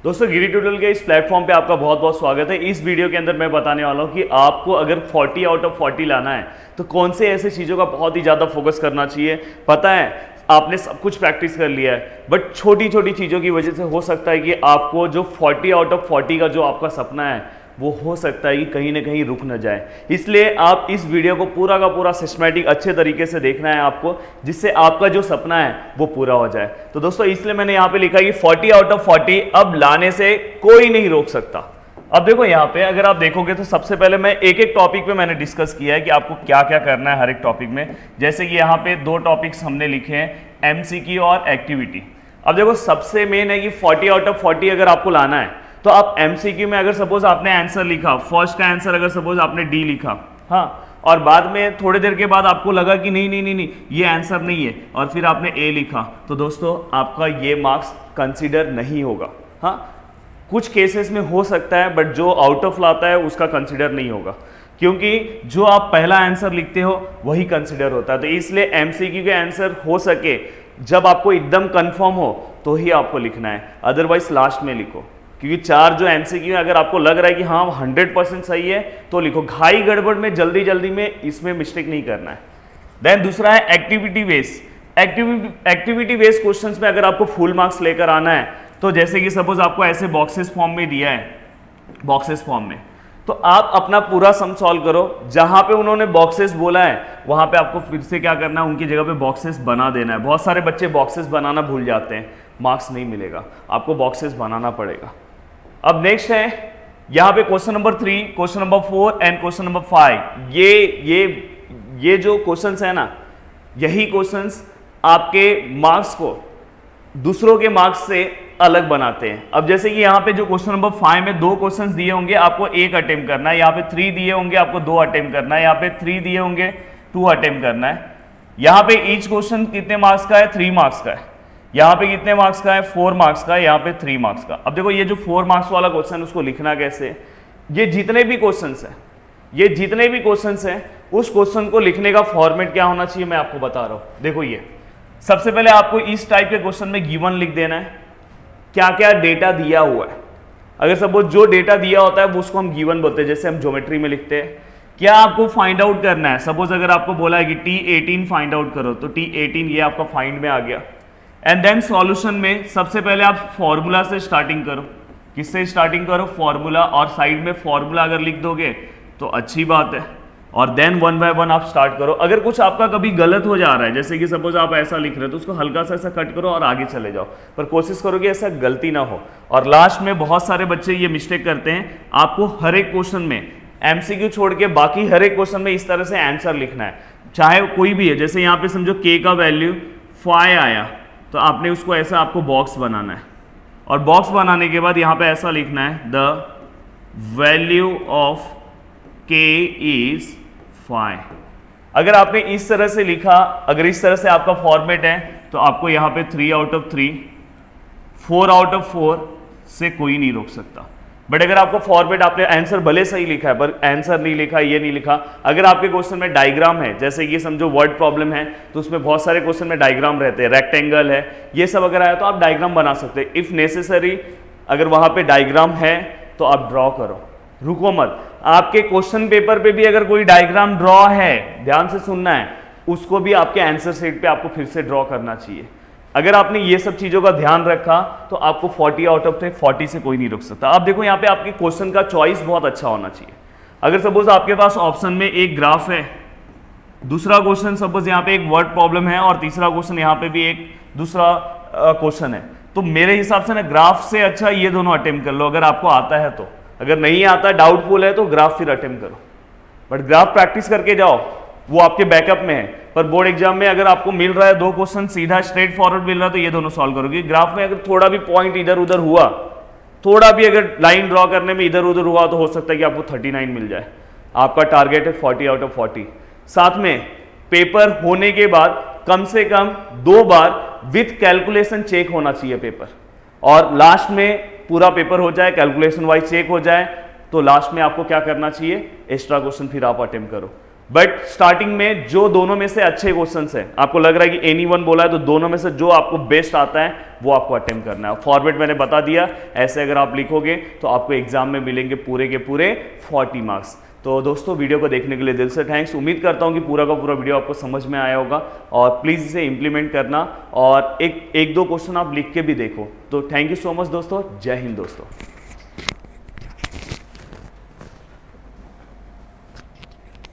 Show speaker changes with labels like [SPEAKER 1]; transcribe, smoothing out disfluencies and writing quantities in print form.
[SPEAKER 1] दोस्तों गिरी ट्यूटोरियल के इस प्लेटफॉर्म पे आपका बहुत बहुत स्वागत है। इस वीडियो के अंदर मैं बताने वाला हूँ कि आपको अगर 40 आउट ऑफ 40 लाना है तो कौन से ऐसे चीज़ों का बहुत ही ज़्यादा फोकस करना चाहिए। पता है आपने सब कुछ प्रैक्टिस कर लिया है, बट छोटी छोटी चीज़ों की वजह से हो सकता है कि आपको जो 40 आउट ऑफ 40 का जो आपका सपना है वो हो सकता है कि कहीं ना कहीं रुक न जाए। इसलिए आप इस वीडियो को पूरा का पूरा सिस्टमैटिक अच्छे तरीके से देखना है आपको, जिससे आपका जो सपना है वो पूरा हो जाए। तो दोस्तों इसलिए मैंने यहाँ पे लिखा है कि 40 आउट ऑफ 40 अब लाने से कोई नहीं रोक सकता। अब देखो यहाँ पे अगर आप देखोगे तो सबसे पहले मैं एक एक टॉपिक पे मैंने डिस्कस किया है कि आपको क्या क्या करना है हर एक टॉपिक में। जैसे कि यहाँ पे दो टॉपिक्स हमने लिखे हैं, एमसीक्यू और एक्टिविटी। अब देखो सबसे मेन है कि 40 आउट ऑफ 40 अगर आपको लाना है तो आप एमसीक्यू में अगर सपोज आपने आंसर लिखा, फर्स्ट का आंसर अगर सपोज आपने डी लिखा, हाँ, और बाद में थोड़ी देर के बाद आपको लगा कि नहीं ये आंसर नहीं है और फिर आपने ए लिखा, तो दोस्तों आपका ये मार्क्स कंसीडर नहीं होगा। हाँ, कुछ केसेस में हो सकता है, बट जो आउट ऑफ लाता है उसका कंसीडर नहीं होगा, क्योंकि जो आप पहला आंसर लिखते हो वही कंसीडर होता है। तो इसलिए एमसीक्यू के आंसर हो सके जब आपको एकदम कंफर्म हो तो ही आपको लिखना है, अदरवाइज लास्ट में लिखो। क्योंकि चार जो एमसीक्यू है अगर आपको लग रहा है कि हाँ 100% सही है तो लिखो, घाई गड़बड़ में जल्दी में इसमें मिस्टेक नहीं करना है। देन दूसरा है activity based. Activity based questions में अगर आपको फुल मार्क्स लेकर आना है तो जैसे कि सपोज आपको ऐसे बॉक्सेस फॉर्म में दिया है, बॉक्सेस फॉर्म में, तो आप अपना पूरा सम सॉल्व करो। जहां पे उन्होंने बॉक्सेस बोला है वहां पे आपको फिर से क्या करना है, उनकी जगह पे बॉक्सेस बना देना है। बहुत सारे बच्चे बॉक्सेस बनाना भूल जाते हैं, मार्क्स नहीं मिलेगा, आपको बॉक्सेस बनाना पड़ेगा। अब नेक्स्ट है यहाँ पे question number 3, question number 4 and question number 5। ये जो क्वेश्चंस है ना, यही क्वेश्चंस आपके मार्क्स को दूसरों के मार्क्स से अलग बनाते हैं। अब जैसे कि यहाँ पे जो क्वेश्चन नंबर 5 में 2 क्वेश्चंस दिए होंगे, आपको 1 अटेम्प्ट करना है। यहाँ पे 3 दिए होंगे, आपको 2 अटेम्प्ट करना है। यहाँ पे 3 दिए होंगे, 2 अटेम्प्ट करना है। यहाँ पे ईच क्वेश्चन कितने मार्क्स का है, 3 मार्क्स का है। यहाँ पे कितने मार्क्स का है, 4 मार्क्स का है। यहाँ पे 3 मार्क्स का। अब देखो ये जो 4 मार्क्स वाला क्वेश्चन उसको लिखना कैसे, ये जितने भी क्वेश्चंस हैं उस क्वेश्चन को लिखने का फॉर्मेट क्या होना चाहिए मैं आपको बता रहा हूं। देखो ये सबसे पहले आपको इस टाइप के क्वेश्चन में गिवन लिख देना है, क्या क्या डेटा दिया हुआ है। अगर सपोज जो डेटा दिया होता है वो उसको हम गिवन बोलते हैं, जैसे हम ज्योमेट्री में लिखते हैं। क्या आपको फाइंड आउट करना है, सपोज अगर आपको बोला है कि T18 फाइंड आउट करो, तो T18 ये आपका फाइंड में आ गया। एंड देन सॉल्यूशन में सबसे पहले आप फॉर्मूला से स्टार्टिंग करो। किससे स्टार्टिंग करो, फॉर्मूला, और साइड में फॉर्मूला अगर लिख दोगे तो अच्छी बात है। और देन 1 बाय 1 आप स्टार्ट करो। अगर कुछ आपका कभी गलत हो जा रहा है, जैसे कि सपोज आप ऐसा लिख रहे हो, तो उसको हल्का सा ऐसा कट करो और आगे चले जाओ, पर कोशिश करो कि ऐसा गलती ना हो। और लास्ट में बहुत सारे बच्चे ये मिस्टेक करते हैं, आपको हर एक क्वेश्चन में एमसीक्यू छोड़ के बाकी हर एक क्वेश्चन में इस तरह से आंसर लिखना है, चाहे कोई भी है। जैसे यहाँ पे समझो k का वैल्यू 5 आया, तो आपने उसको ऐसा आपको बॉक्स बनाना है, और बॉक्स बनाने के बाद यहाँ पे ऐसा लिखना है, the value of k is 5। अगर आपने इस तरह से लिखा, अगर इस तरह से आपका फॉर्मेट है, तो आपको यहाँ पे 3 आउट ऑफ 3, 4 आउट ऑफ 4 से कोई नहीं रोक सकता। बट अगर आपको फॉर्मेट, आपने आंसर भले सही लिखा है पर आंसर नहीं लिखा, ये नहीं लिखा। अगर आपके क्वेश्चन में डायग्राम है, जैसे ये समझो वर्ड प्रॉब्लम है, तो उसमें बहुत सारे क्वेश्चन में डायग्राम रहते हैं, रेक्टेंगल है, ये सब अगर आया तो आप डायग्राम बना सकते हैं। इफ नेसेसरी अगर वहां पे डायग्राम है तो आप ड्रॉ करो, रुको मत। आपके क्वेश्चन पेपर पे भी अगर कोई डायग्राम ड्रॉ है, ध्यान से सुनना है, उसको भी आपके आंसर शीट पे आपको फिर से ड्रॉ करना चाहिए। अगर आपने ये सब चीजों का ध्यान रखा तो आपको 40 आउट ऑफ 40 से कोई नहीं रोक सकता। अब देखो यहाँ पे आपके क्वेश्चन का चॉइस बहुत अच्छा होना चाहिए। अगर सपोज आपके पास ऑप्शन में एक ग्राफ है, दूसरा क्वेश्चन सपोज यहाँ पे एक वर्ड प्रॉब्लम है, और तीसरा क्वेश्चन यहाँ पे भी एक दूसरा क्वेश्चन है, तो मेरे हिसाब से ना ग्राफ से अच्छा ये दोनों अटेम्प्ट कर लो अगर आपको आता है तो। अगर नहीं आता, डाउटफुल है, तो ग्राफ फिर अटेम्प्ट करो, बट ग्राफ प्रैक्टिस करके जाओ, वो आपके बैकअप में है। पर बोर्ड एग्जाम में अगर आपको मिल रहा है 2 क्वेश्चन सीधा स्ट्रेट फॉरवर्ड मिल रहा है, तो ये दोनों सॉल्व करोगे। ग्राफ में अगर थोड़ा भी पॉइंट इधर उधर हुआ, थोड़ा भी अगर लाइन ड्रॉ करने में इधर उधर हुआ, तो हो सकता है कि आपको 39 मिल जाए। आपका टारगेट है 40 आउट ऑफ 40। साथ में पेपर होने के बाद कम से कम 2 बार विथ कैलकुलेशन चेक होना चाहिए पेपर, और लास्ट में पूरा पेपर हो जाए, कैलकुलेशन वाइज चेक हो जाए, तो लास्ट में आपको क्या करना चाहिए, एक्स्ट्रा क्वेश्चन फिर आप अटेम्प्ट करो। बट स्टार्टिंग में जो दोनों में से अच्छे क्वेश्चंस है, आपको लग रहा है कि एनी वन बोला है, तो दोनों में से जो आपको बेस्ट आता है वो आपको अटेम्प्ट करना है। फॉर्मेट मैंने बता दिया, ऐसे अगर आप लिखोगे तो आपको एग्जाम में मिलेंगे पूरे के पूरे 40 मार्क्स। तो दोस्तों वीडियो को देखने के लिए दिल से थैंक्स। उम्मीद करता हूं कि पूरा का पूरा वीडियो आपको समझ में आया होगा और प्लीज़ इसे इंप्लीमेंट करना और एक दो क्वेश्चन आप लिख के भी देखो। तो थैंक यू सो मच दोस्तों, जय हिंद दोस्तों।